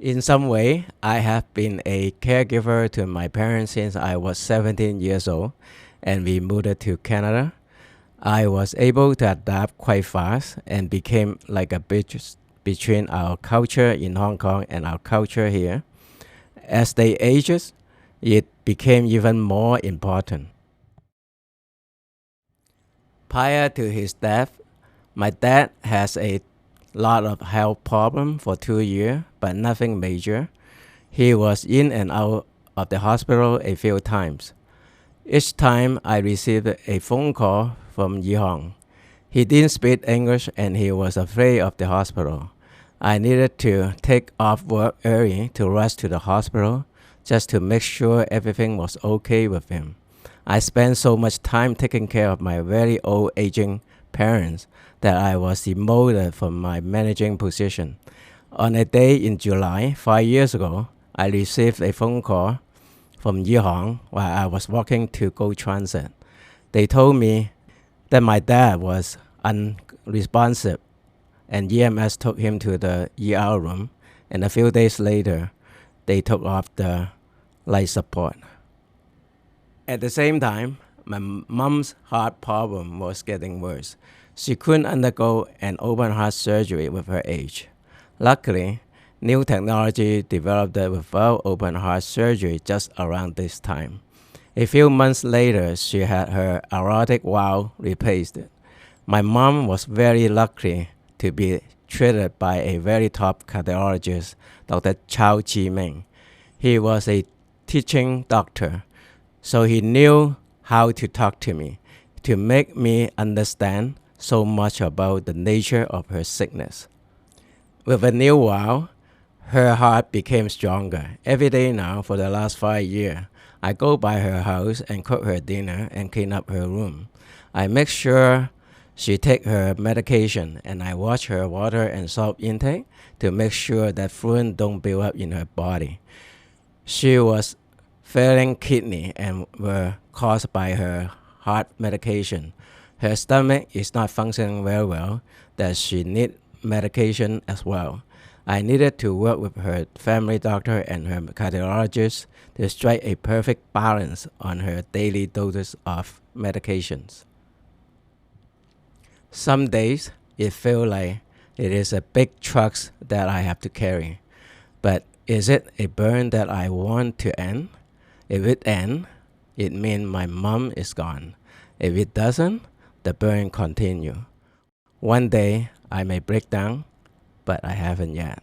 In some way, I have been a caregiver to my parents since I was 17 years old and we moved to Canada. I was able to adapt quite fast and became like a bridge between our culture in Hong Kong and our culture here. As they aged, it became even more important. Prior to his death, my dad has a lot of health problems for 2 years, but nothing major. He was in and out of the hospital a few times. Each time I received a phone call from Yihong. He didn't speak English and he was afraid of the hospital. I needed to take off work early to rush to the hospital just to make sure everything was okay with him. I spent so much time taking care of my very old aging parents that I was demoted from my managing position. On a day in July 5 years ago, I received a phone call from Yihong while I was walking to Go Transit. They told me that my dad was unresponsive and EMS took him to the ER room, and a few days later, they took off the life support. At the same time, my mom's heart problem was getting worse. She couldn't undergo an open heart surgery with her age. Luckily, new technology developed without open heart surgery just around this time. A few months later, she had her aortic valve replaced. My mom was very lucky to be treated by a very top cardiologist, Dr. Chao Chi Ming. He was a teaching doctor, so he knew how to talk to me, to make me understand so much about the nature of her sickness. With a new valve, her heart became stronger. Every day now for the last 5 years, I go by her house and cook her dinner and clean up her room. I make sure she take her medication and I watch her water and salt intake to make sure that fluid don't build up in her body. She was failing kidney and were caused by her heart medication. Her stomach is not functioning very well, that she need medication as well. I needed to work with her family doctor and her cardiologist to strike a perfect balance on her daily doses of medications. Some days it feels like it is a big truck that I have to carry. But is it a burden that I want to end? If it ends, it means my mom is gone. If it doesn't, the burden continues. One day I may break down, but I haven't yet.